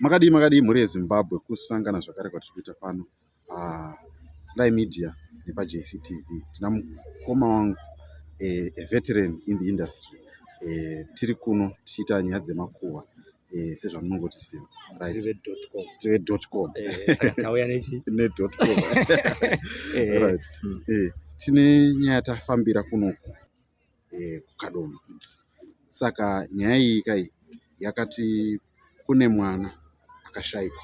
Makadi mhuri yeZimbabwe kusangana zvakare kwatiri kuita pano paSly Media nepaJCTV. Tina mukoma wangu a veteran in the industry. Tiri kuno tichiita nyaya dzemakuhwa sezvamunongotisiva tirive.com right. Tine nyaya tafambira kunoku kukadomo. Saka nyaya iyi kai yakati kune mwana akashayikwa.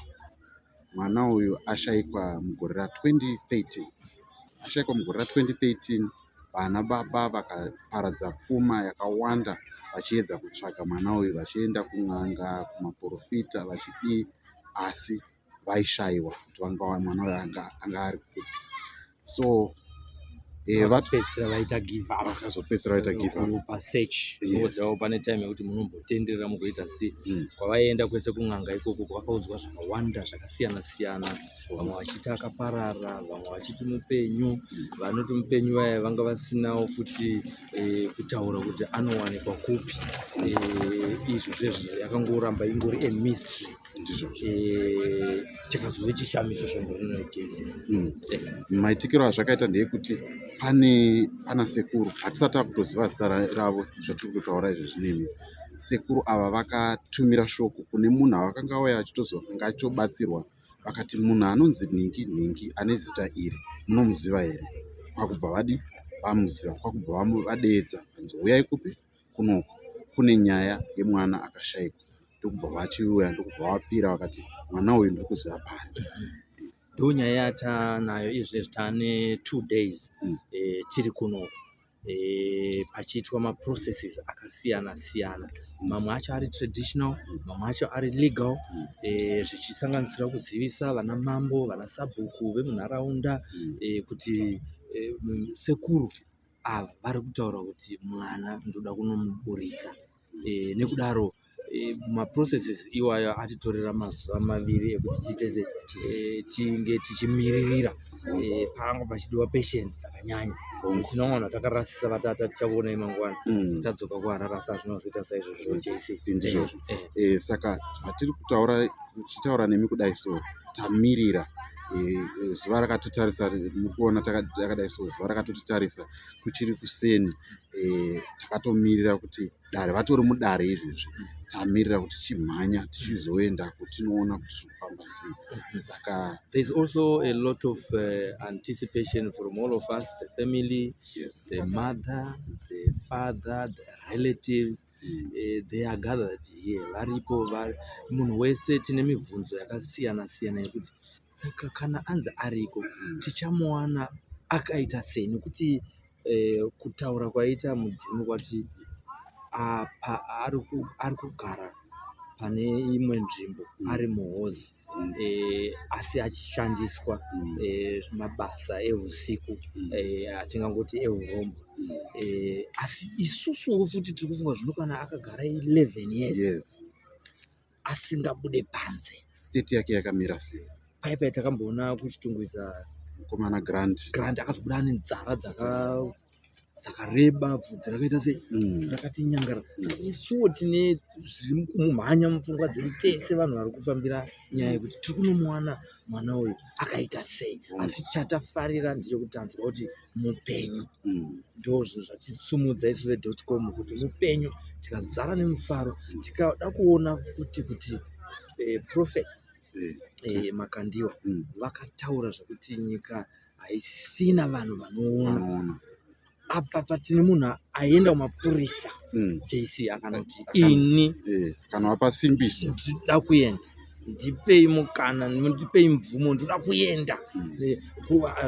Mwana uyu ashayikwa mugore ra2013. Vana baba vakaparadza pfuma yakawanda vachiedza kutsvaka mwana uyu, vachienda kun'anga, kumaprofita, vachidii, asi vaishayiwa kuti mwana uyu anga ari kupi. So vakazopedzisira vaita give up pasearch. Ndozivawo pane time yekuti munombotenderera mugoita sei. Kwavaienda kwese kun'anga ikoko kwakaudzwa zvakawanda zvakasiyana-siyana. Vamwe vachiti akaparara, vamwe vachiti mupenyu. Vanoti mupenyu vaya vanga vasinawo futi kutaura kuti anowanikwa kupi. Izvi zvezvi yakangoramba ingori a mystery. Chikazove chishamiso zvomborinojezi. Maitikiro azvakaita ndeyekuti pana sekuru, hatisati takutoziva zita ravo zvatiri kutaura izvezvi nemi. Sekuru ava vakatumira shoko kune munhu avakanga auya achitozonga achitobatsirwa. Vakati munhu anonzi Ningi ane zita iri munomuziva here? Kwakubva vamuziva, kwakubva vadeedza vanzi uyai kupi kunoku kune nyaya yemwana akashayikwa. Ndokubva vachiuya, ndokubva vapira vakati mwana uyu ndiri kuziva pari. Ndonyaya yatanayo izvezvi tane 2 days tiri kuno pachiitwa maprocesses akasiyana-siyana. Mamwe acho ari traditional, mamwe acho ari legal, zvichisanganisira kuzivisa vana mambo, vana sabhuku vemunharaunda kuti sekuru ava vari kutaura kuti mwana ndoda kunomuburitsa. Nekudaro maprocesses iwayo atitorera mazuva 2 ekuti tinge tichimiririra. Panga pachidiwa patience dzakanyanya. Tinoona takarasisa vatata tichakuonai mangwana. Tadzoka kuharara zvinozoita saizvozvo JC. Ndizvozvo. Saka zvatiri tichitaura nemi kudai so tamirira zuva rakatotarisa, mukuona takadai so zuva rakatotitarisa kuchiri kuseni. Takatomirira kuti dare vatori mudare izvezvi, tamirira kuti tichimhanya tichizoenda kutinoona kuti zvofamba sei. Saka there's also a lot of anticipation from all of us, the family, yes, the mother, the father, the relatives. They are gathered here. Varipo munhu wese tine mibvunzo yakasiyana-siyana yekuti saka kana anzi ariko tichamuwana akaita sei, nekuti kutaura kwaita mudzimu kwati apa ari kugara pane imwe nzvimbo ari muhozi, asi achishandiswa mabasa eusiku, atingangoti eurombo. Asi isusuwo futi tiri kufunga zvino kana akagara 11 years asingabude panze, state yake yakamira sei. Paipai takamboona kuchitungwiza mukomana Grant akazobuda ane nzara dzakareba, bvudzi rakaita sei rakati nyangara. Saka isuwo tine zviri kumumhanya mupfungwa dzedu tese vanhu vari kufambira nyaya yekuti tiri kunomuwana mwana uyu akaita sei. Asi chatafarira ndechekutanzwa kuti mupenyu. Ndozvo zvatisumudza isu ve.com kuti mupenyu, tikazara nemufaro, tikada kuona kuti prophets makandiwa vakataura zvokuti nyika haisina vanhu vanoona. Apa patine munhu aenda kumapurisa JC akanoti ini kana wapa simbiso ndida kuenda, ndipei mukana, ndipei mvumo, ndoda kuenda.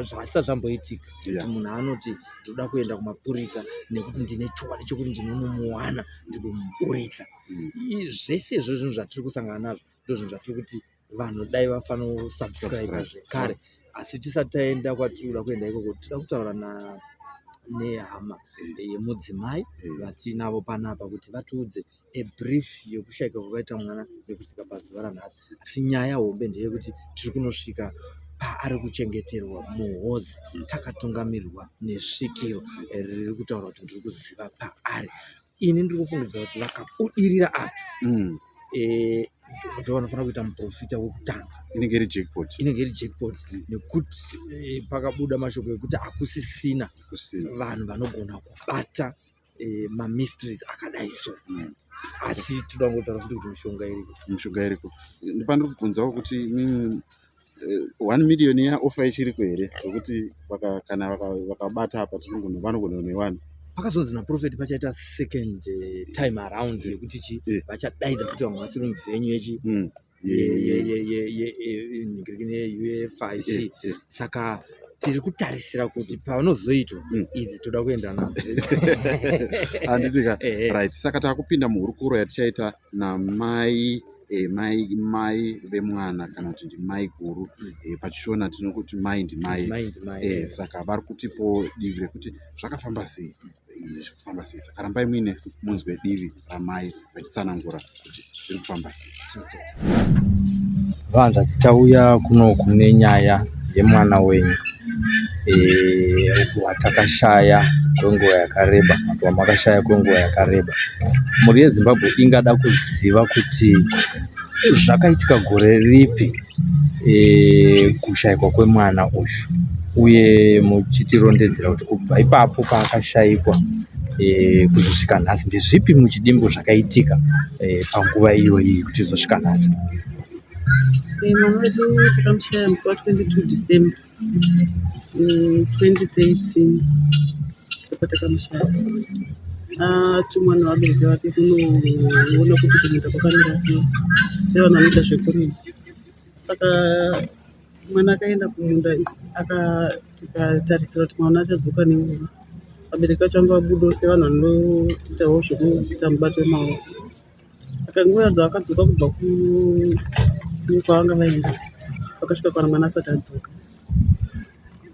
Zvasa zvamboitika kuti munhu anoti ndoda kuenda kumapurisa nekuti ndine chokwadi chokuti ndinonomuwana ndigomuburitsa. Zvese izvo zvinhu zvatiri kusangana nazvo ndozvinhu zvatiri kuti vanhu dai vafanira kusubscribe zvekare. Asi tisati taenda kwatiri kuda kuenda ikoko, tinoda kutaura nehama yemudzimai vatinavo panapa kuti vatiudze a brief yekushayika kwakaita mwana nekusvika pazuva ranhasi. Asi nyaya hombe ndeyekuti tiri kunosvika paari kuchengeterwa muhozi, takatungamirirwa nesvikiro riri kutaura kuti ndiri kuziva paari. Ini ndiri kufungidza kuti vakabudirira apa kuti vanofanira kuita muprofita wekutanga inenge iri jackpot. inenge iri jackpot nekuti pakabuda mashoko ekuti hakusisina vanhu vanogona kubata mamysteries akadai so asi toda kungotaura futi kuti mishonga iriko. Ndipandiri kubvunzawo kuti 1 million yaofa ichiriko here zvokuti kana vakabata apa vanogona newana pakazonzi naprofeti pachaita second time around yekuti vachadaidza futi vamwe vasiri muvhenyu UFIC saka tiri kutarisira kuti panozoitwa idzi toda kuenda nadzo handitika right. Saka takupinda muhurukuro yatichaita namai mai vemwana kana kuti ndimai guru pachishona tinokuti mai ndimai saka vari kutipo divi rekuti zvakafamba sei saka rambai muinesu munzwe divi ramai vachitsanangura kuti zviri kufamba sei. vanza tichauya kuno kune nyaya yemwana wenyu watakashaya kwenguva yakareba vantu vamakashaya kwenguva yakareba. Mhuri yeZimbabwe ingada kuziva kuti zvakaitika gore ripi kushayikwa kwemwana uyu uye muchitirondedzera kuti kubva ipapo paakashayikwa kuzosvika nhasi ndezvipi muchidimbo zvakaitika panguva iyoyi kuti izosvika nhasi. Mwana wedu takamushaya musi wa22 December 2013 ndipo takamushaya. Tumwa nevabereki vake kunoona kuti kunyika kwakamira sei sevanhu vanoita zvekurima. Saka mwana akaenda kumunda tikatarisira kuti mwana achadzoka nenguva. Vabereki vacho vanga vabudawo sevanhu vanoitawo zvekuita mubato wemaoko. Saka nguva dzavakadzoka kubva kwavanga vaenda vakasvika kana mwana asati adzoka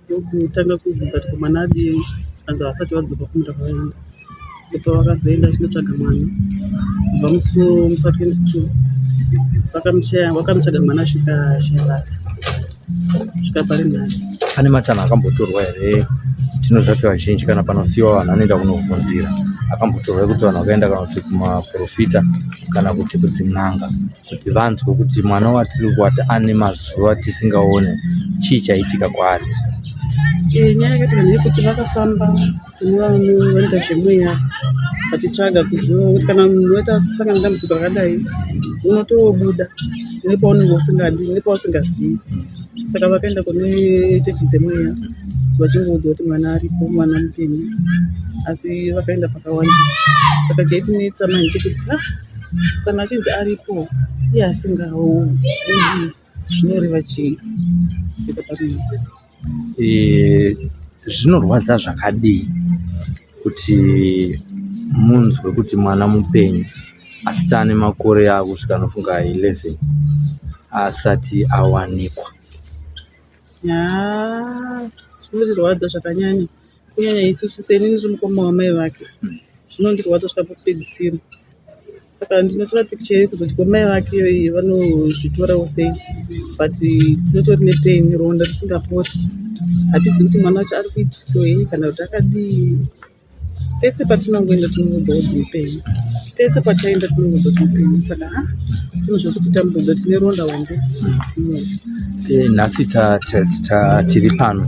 ndokutanga kubvunza kuti mwana adii vanhu vasati vadzoka kumunda kwavaenda. Ndipo vakazoenda achinotsvaga mwana kubva musi wa 22 vakamutsvaga mwana asvika shaya basa svika pari nhasi. Pane matanho akambotorwa here? Tinoziva kuti vazhinji kana panofiwa vanhu vanoenda kunovhunzira. Akambotorwa kuti vanhu vakaenda kana kuti kumaprofita kana kuti kudzin'anga kuti vanzwe kuti mwana watiri kuwati ane mazuva tisingaone chii chaitika kwaari. Nyaya yakatika ndeyekuti vakafamba kune vanhu vanoita zvemweya vachitsvaga kuziva kuti kana munhu wasangana nedambudziko rakadai unotobuda nepaunenge usingadi nepausingazivi. Saka vakaenda kune chechi dzemweya vachingoudza kuti mwana aripo, mwana mupenyu, asi vakaenda pakawandisa. Saka chaitinetsa manje kuti kana achinzi aripo iye asingaudi zvinoreva chii ika parinesi. Zvinorwadza zvakadii kuti munzwe kuti mwana mupenyu asi taane makore akusvika anofunga 11 asati awanikwa? Zvinotirwadza zvakanyanya, kunyanya isusu senini ndiri mukoma wamai vake, zvinondirwadza zvakapedzisira. Saka ndinotora pikicha yekuzoti kwamai vake vanozvitorawo sei, but tinotori nepain, ronda risingapori. Hatizivi kuti mwana wacho ari kuitiswei kana kuti akadii. Pese patinongoenda tinongoudza kuti mupenyu, pese pataenda tinongoudza kuti mupenyu. Saka zvinhu zvokuti tambudza, tine ronda hombe. Nhasi tiri pano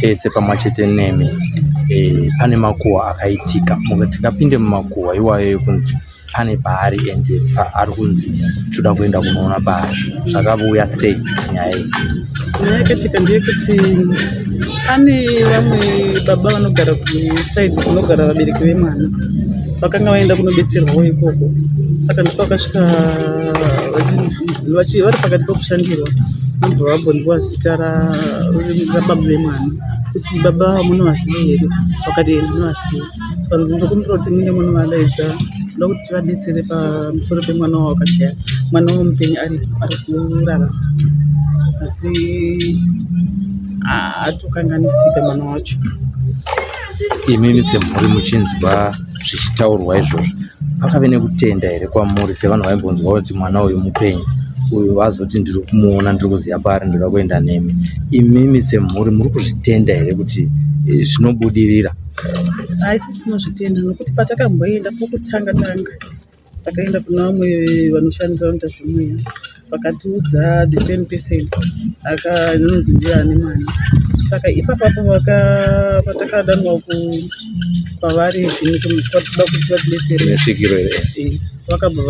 tese pamwe chete nemi. Pane makuhwa akaitika, tikapinde mumakuhwa iwayo ekunzi pane paari ende ari kunzi toda kuenda kunoona paari. Zvakabuya sei nyaya iyi? Nyaya yakatika ndeyekuti pane vamwe baba vanogara kusaidi kunogara vabereki vemwana vakanga vaenda kunobetserwawo ikoko. Saka ndipo vakasvika vari pakati pekushandirwa nobva vabhondiwa zita rababa vemwana kuti baba munovaziva here, vakati ndinovaziva. Saka ndinokumbira kuti munge munovadaidza, toda kuti tivabetsere pamusoro pemwana wavo wakashaya, mwana womupenyu ari kurarama asi atokanganisika mwana wacho. Imimi semhuri muchinzwa zvichitaurwa izvozvo, pakave nekutenda here kwamuri sevanhu vaimbonzwa kuti mwana uyu mupenyu, uyu vazoti ndiri kumuona, ndiri kuziva paari, ndiri kuenda nemi? Imimi semhuri muri kuzvitenda here kuti zvinobudirira? Isusu tinozvitenda nokuti patakamboenda pokutanga takaenda kuna vamwe vanoshandira vanoita zvemweya vakatiudza the same person akanonzi ndiye ane mwana. Saka ipapapo patakadanwa kwavari vatida kuti vatidetsere vakabva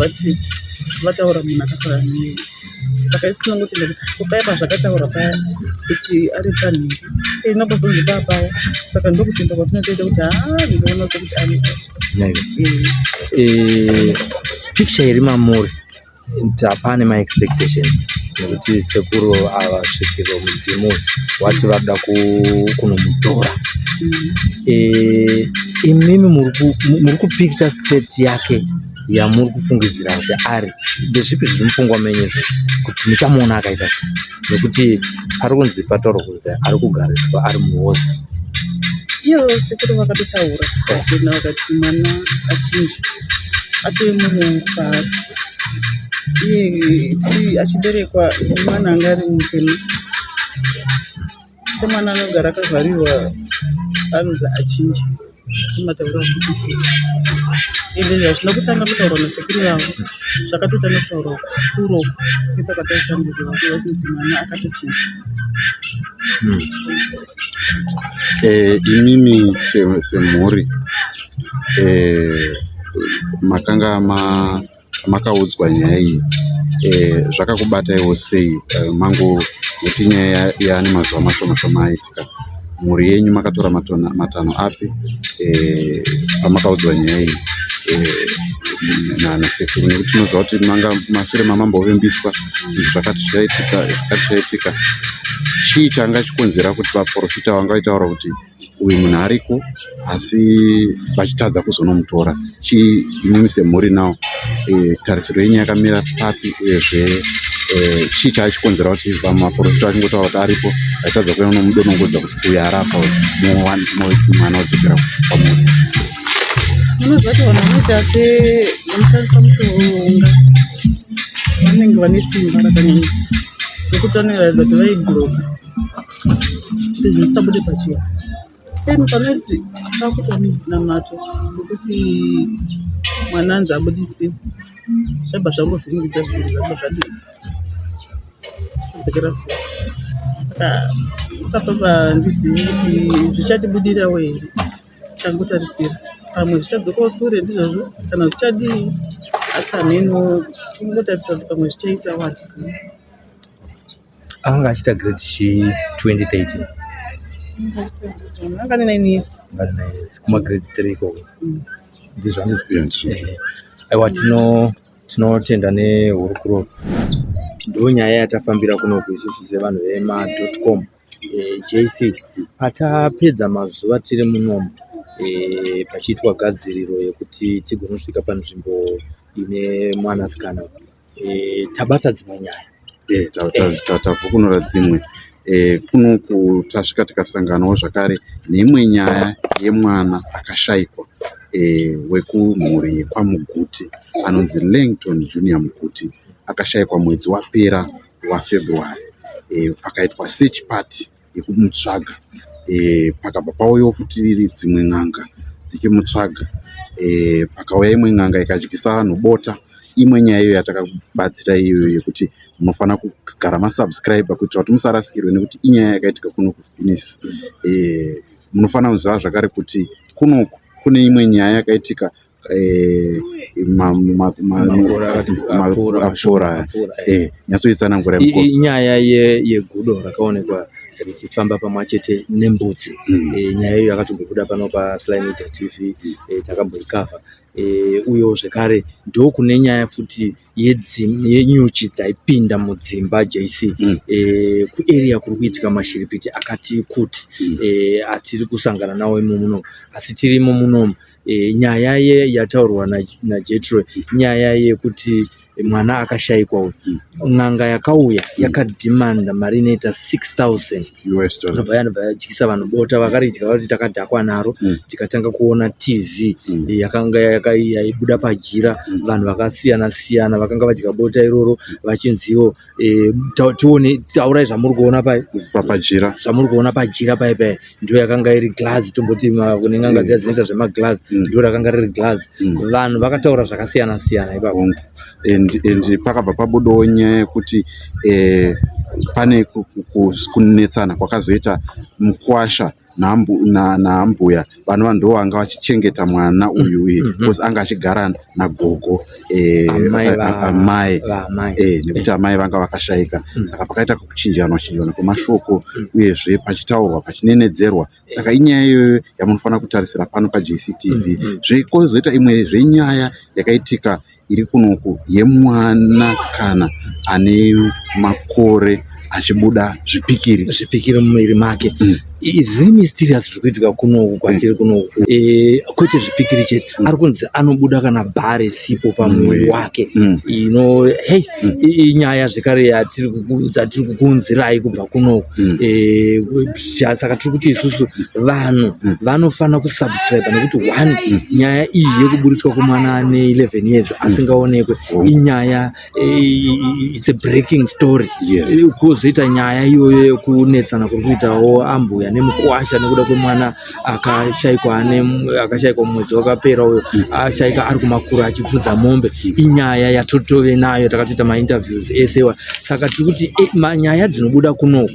vataura munhu akafanana neye. Saka isi tinongotenda kuti paya pazvakataura paya kuti ari panhii inobazonzi papaya. Saka ndokutenda kwatinotoita kuti ndinoona sekuti ari picture iri mamuri tapane ma-expectations nekuti sekuru avasvikiro mudzimu wati vada kunomutora. Imimi muri kupicture state yake yamuri kufungidzira kuti ari ndezvipi zviri mupfungwa menyezvo kuti muchamuona akaita sei, nekuti pari kunzi pataurwa kunzi ari kugariswa ari muhosi. Iyo sekuru vakatotaura tena vakati mwana achinji atove munhu paari iye achiberekwa mwana anga ari mutema semwana anogara akavharirwa anonzi achinji imataura kuti ende hazvina kutanga kutaurwa nasekuru yavo zvakatotanga kutaurwa kuro kesaka taishandirwa vachinzi mwana akatochinja. Imimi semhuri makanga makaudzwa nyaya iyi zvakakubataiwo sei mangu nekuti nyaya yaane mazuva mashoma aitika mhuri yenyu makatora matanho api pamakaudzwa nyaya iyi nasekuru, nekuti tinoziva kuti mashure mamambovimbiswa izvi zvakati zvaitika. Chii changa chikonzera kuti vaprofita vanga vaitaura kuti uyu munhu ariko asi vachitadza kuzonomutora? Chii imimi semhuri nawo tarisiro yenyu yakamira papi, uyezve chii chaichikonzera kuti vamaprofita vachingotaura kuti aripo vaitadza kuenda nomudonongodza kuti uyu arapa mwana wodzokera pamuri? Unoziva kuti vanhu vanoita sevanoshandisa mushonga vanenge vane simba rakanyanyisa nekuti vanoratidza kuti vaibhuroka kuti zvisabude pachena. Then panodzi pakuita namato nokuti mwana anzi abudisiwe zvabva zvambovhiringidza zvabva zvadii kudzokera sure. Saka ipapapa ndizivi kuti zvichatibudirawo here tangotarisira pamwe zvichadzokawo sure ndizvozvo kana zvichadii, asi hameno tingotarisa kuti pamwe zvichaitawo hatizivi. Akanga achiita grade chi 2013 anga nenainisi kuma grade 3 ikoko ndizvo. Aiwa tinotenda nehurukuro ndo nyaya yatafambira kunoku isusu sevanhu vema.com. JC patapedza mazuva tiri munomu pachiitwa gadziriro yekuti tigonosvika panzvimbo ine mwanasikana tabata dzimwe nyaya tavhukunura dzimwe kunoku tasvika tikasanganawo zvakare neimwe nyaya yemwana akashayikwa wekumhuri yekwaMuguti anonzi Langton Junior Muguti. Akashayikwa mwedzi wapera waFebruary. Pakaitwa search party yekumutsvaga, pakabva pauyawo futi dzimwe n'anga dzichimutsvaga, pakauya imwe n'anga ikadyisa vanhu bota. Imwe nyaya iyo yatakabatsira iyo yekuti munofanira kugara masubscriber kuitira kuti musarasikirwe, nekuti inyaya yakaitika kuno kufinisi. Munofanira kuziva zvakare kuti kunoku kune imwe nyaya yakaitika mapfuura nyatsoitsanangura inyaya yegudo rakaonekwa richifamba pamwe chete nembudzi. Nyaya iyo yakatombobuda pano paSlimeter TV takamboikavha. Uyewo zvekare ndo kune nyaya futi yenyuchi dzaipinda mudzimba JC kuarea kuri kuitika mashiripiti akati kuti atiri kusangana nawo imo muno, asi tirimo munomu. Nyaya yataurwa naJethro nyaya yekuti mwana akashayikwa uyu. N'anga yakauya yakadhimanda mari inoita $6,000 inobva yadyisa vanhu bota vakaridya kuti takadhakwa naro. Tikatanga kuona TV yakanga yaibuda pajira, vanhu vakasiyana-siyana vakanga vadya bota iroro vachinziwo taurai zvamuri kuona zvamuri kuona pajira pai ndio yakanga iri glass, tomboti kune n'anga dziya dzinoita zvemaglass ndio rakanga riri glass. Vanhu vakataura zvakasiyana-siyana ipapo. And pakabva pabudawo nyaya yekuti pane kunetsana kwakazoita mukwasha naambuya vanova ndo vanga vachichengeta mwana uyu because anga achigara nagogo amai nekuti amai vanga vakashayika. Saka pakaita kuchinjana kwemashoko uyezve pachitaurwa pachinenedzerwa. Saka inyaya iyoyo yamunofanira kutarisira pano paJCTV. Zvekozoita imwe zvenyaya yakaitika iri kunoku yemwanasikana ane makore achibuda zvipikiri mumwiri make. Zviri mysterious zviri kuitika kunoku kwatiri kunoku. Kwete zvipikiri chete, ari kunzi anobuda kana bhare sipo pamwiri wake. Inyaya zvekare yatiri kukunzirai kubva kunoku. Saka tiri kuti isusu vanhu vanofana kusubscribe nekuti one, nyaya iyi yekuburitswa kwemwana ane 11 years asingaonekwe inyaya, it's a breaking story. Kuzoita nyaya iyoyo yekunetsana kuri kuitawo ambuya nemukwasha nekuda kwemwana akashayikwa mumwedzi wakapera uyo, ashayika ari kumakuru achipfudza mombe. Inyaya yatotove nayo takatoita mainterviews esewa. Saka tiri kuti nyaya dzinobuda kunoku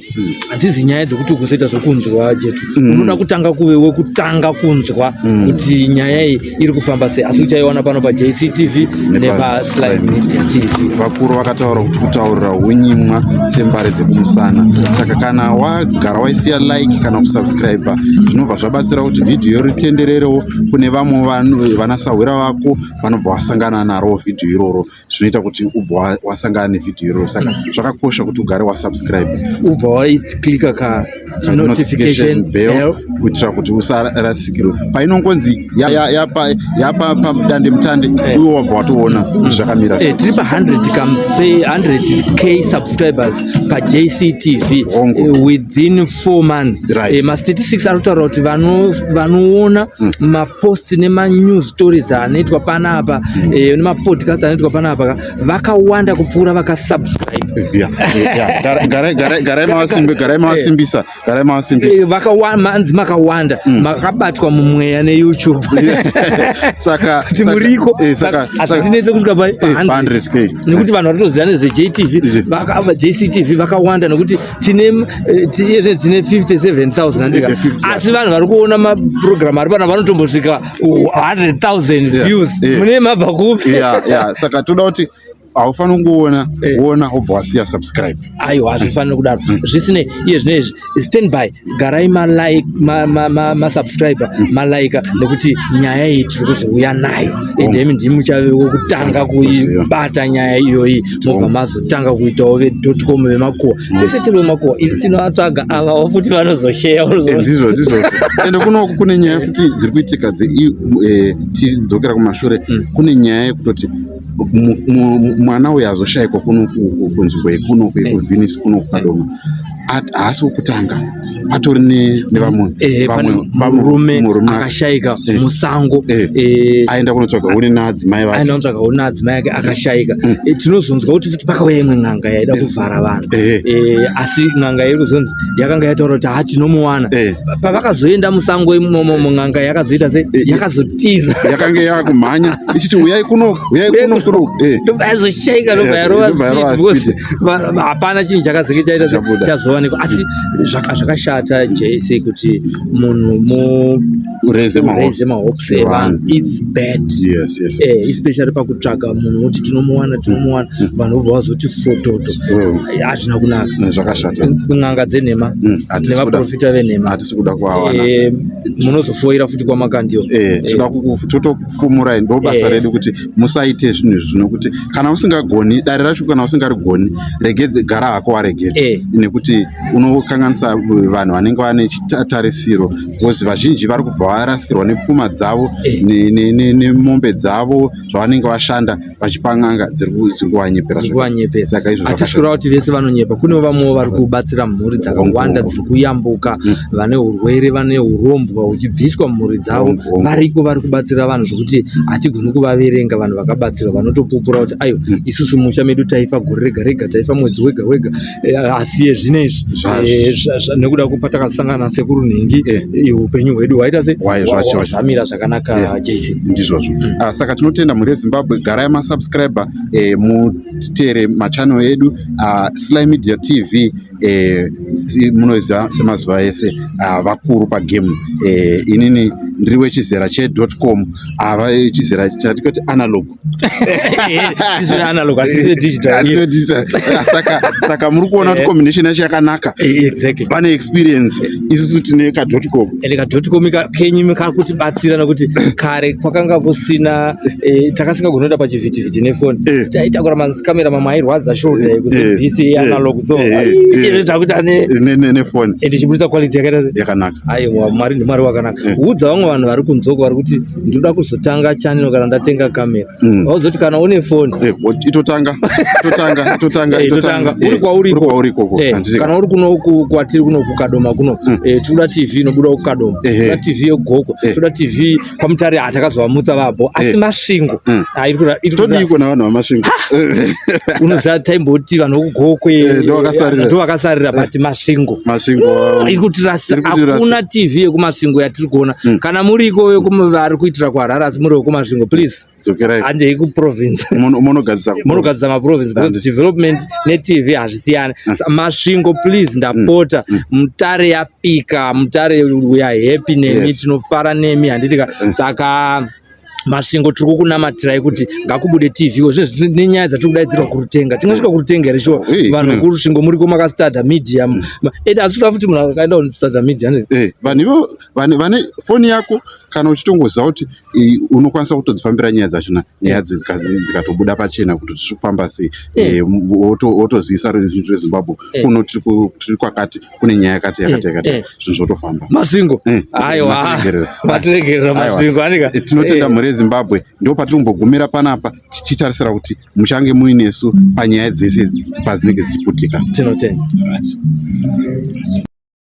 hadzizi nyaya dzekuti kuzoita zvokunzwa jetu. Unoda kutanga kuvewe kutanga kunzwa kuti nyaya iyi iri kufamba sei. Asi uchaiwana pano paJCTV nepaSlime Media TV. Vakuru vakataura kuti kutaurira unyimwa sembare dzekumusana. Saka kana wagara waisiya like kana kusubscribe zvinobva zvabatsira kuti vhidhiyo ritendererewo kune vamwe vanhu vanasahwira vako vanobva wasangana naro vhidhiyo iroro, zvinoita kuti ubva wasangana nevhidhiyo iroro. Saka zvakakosha kuti ugare wasubscribe, ubva waiklika ka notification bell kuitira kuti usarasikirwe painongonzi yapa padande mutande iwe wabva watoona kuti zvakamira. Tiri pa 100k subscribers paJCTV within 4 months. Mastatistics arikutaura kuti vanoona mapost nemanews stories anoitwa panapa nemapodcast anoitwa panapa vakawanda kupfuura vakasubscribe. Garai mavasimbisa manzi makawanda makabatwa mumweya neYouTube. Saka timuriko asi tinetse kusvika pa 100k nekuti vanhu varitoziva nezveJCTV vakawanda, nekuti tine 57,000 asi vanhu vari kuona maprogram ari pana vanotombosvika 100,000 views. Mune mabva kupi? Saka toda kuti haufaniri kungoona wona wobva wasiya subscribe. Aiwa, hazvifaniri kudaro. Zvisine iye zvinezvi standby, garai masubscriber malaika, nekuti nyaya iyi tiri kuzouya nayo ende ndimi muchavewo kutanga kuibata nyaya iyoyi, mobva mazotanga kuitawo ve.com vemakuwa. Tese tiri vemakuwa isi tinovatsvaga avawo futi vanozosheya. Ndizvo ende kunoku kune nyaya futi dziri kuitika tidzokera kumashure. Kune nyaya yekutoti mwana uyu azoshayikwa kunoku kunzvimbo yekunoku yekuvhinisi kunoku padoma haasi wokutanga, patori nevamwe murume akashayika musango, aenda kunotsvaga uri naadzimai ake akashayika. Tinozonzwa kuti futi pakauya imwe n'anga yaida kuvhara vanhu, asi n'anga iri kuzonzi yakanga yataura kuti hatinomuwana. Pavakazoenda musango imomo n'anga yakazoita sei, yakazotiza, yakanga yakumhanya ichiti uyai kunoku ndobva yazoshayika, ndobva yarova speed, hapana chinhu chakazenge chaita chazowanikwa. Asi zvakashata JC kuti munhu ureze mahopes evanhu, it's bad. Especially pakutsvaga munhu kuti tinomuwana vanhu vobva vazoti fototo, hazvina kunaka. Zvakashata. N'anga dzenhema nevaprofita venhema hatisi kuda kuvawana, munozofoira futi kwamakandiwo. Totokufumurai, ndo basa redu kuti musaite zvinhu zvinokuti kana usingagoni dare racho, kana usingarigoni regedze, gara hako waregedza, nekuti unokanganisa vanhu vanenge vane chitarisiro, because vazhinji vari kubva varasikirwa nepfuma dzavo nemombe dzavo zvavanenge vashanda vachipang'anga dziri kuvanyepera. Saka izvo hatiswira kuti vese vanonyepa. Kunewo vamwewo vari kubatsira mhuri dzakawanda dziri kuyambuka, vane urwere, vane urombwa huchibviswa mumhuri dzavo, variko vari kubatsira vanhu zvokuti hatigoni kuvaverenga vanhu vakabatsira vanotopupura kuti ayo isusu musha medu taifa gore rega rega, taifa mwedzi wega wega, asi zvinezvi nekuda patakasangana nasekuru Nhengi upenyu hwedu hwaita zvamira zvakanaka. Jese ndizvozvo. Saka tinotenda mhuri yeZimbabwe, garai masubscriber, mutere machanel edu Sly Media TV. Munoziva semazuva ese vakuru pagame. Inini ndiri wechizera che.com, ava chizera chatikati analog. Analog asise digital. Saka muri kuona kuti combination yacho yakanaka. Exactly. Pane experience isusu tine ka.com. Ka.com kenyu kakutibatsira nekuti kare kwakanga kusina takasingagonoenda pachivhitivhiti nefoni. Taitakura makamera mamairwadza shoulder kuti bhisi analog so. Nefoni ndichibudisa quality yakanaka. Aiwa, Mwari ndimwari wakanaka. Udza vamwe vanhu vari kunzoko vari kuti ndoda kuzotanga channel kana ndatenga kamera. Vauzoti kana une foni itotanga uri kwauriko. Kana uri kuno kwatiri kuno kukadoma kuno, toda TV inobuda kukadoma, toda TV yegoko, toda TV kwamutare hatakazovamutsa vabho, asi masvingo todiko navanhu vamasvingo. Unoziva taimboti vanhu vokugokwe ndovakasarira bati masvingo iri kutirasa. Hakuna TV yekumasvingo yatiri kuona. Kana muriko vari kuitira kuHarare asi muri wekumasvingo, please handei kuprovince munogadzisa maprovince, because development netv hazvisiyana. Masvingo please, ndapota. Mutare yapika, mutare we are happy nemi, tinofara nemi, handitika. Saka masvingo tiri kukunamatirai kuti ngakubude TV zvinezvi nenyaya dzatiri kudaidzirwa kurutenga. Tingasvika kurutenga here shuwa vanhu kurusvingo muriko makastarta medium asi toda futi munhu akaenda kunostarta medium vanhu vane foni yako, kana uchitongoziva kuti unokwanisa kutodzifambira nyaya dzachona, nyaya dzikatobuda pachena kuti tiri kufamba sei, wotozivisa zvinhu zveZimbabwe kuno tiri kwakati, kune nyaya yakati zvinhu zvotofamba. Masvingo aiwa matiregerera masvingo. Tinotenda mhuri yeZimbabwe, ndo patiri kumbogumira panapa tichitarisira kuti muchange muinesu panyaya dzese padzinenge dzichiputika. Tinotenda.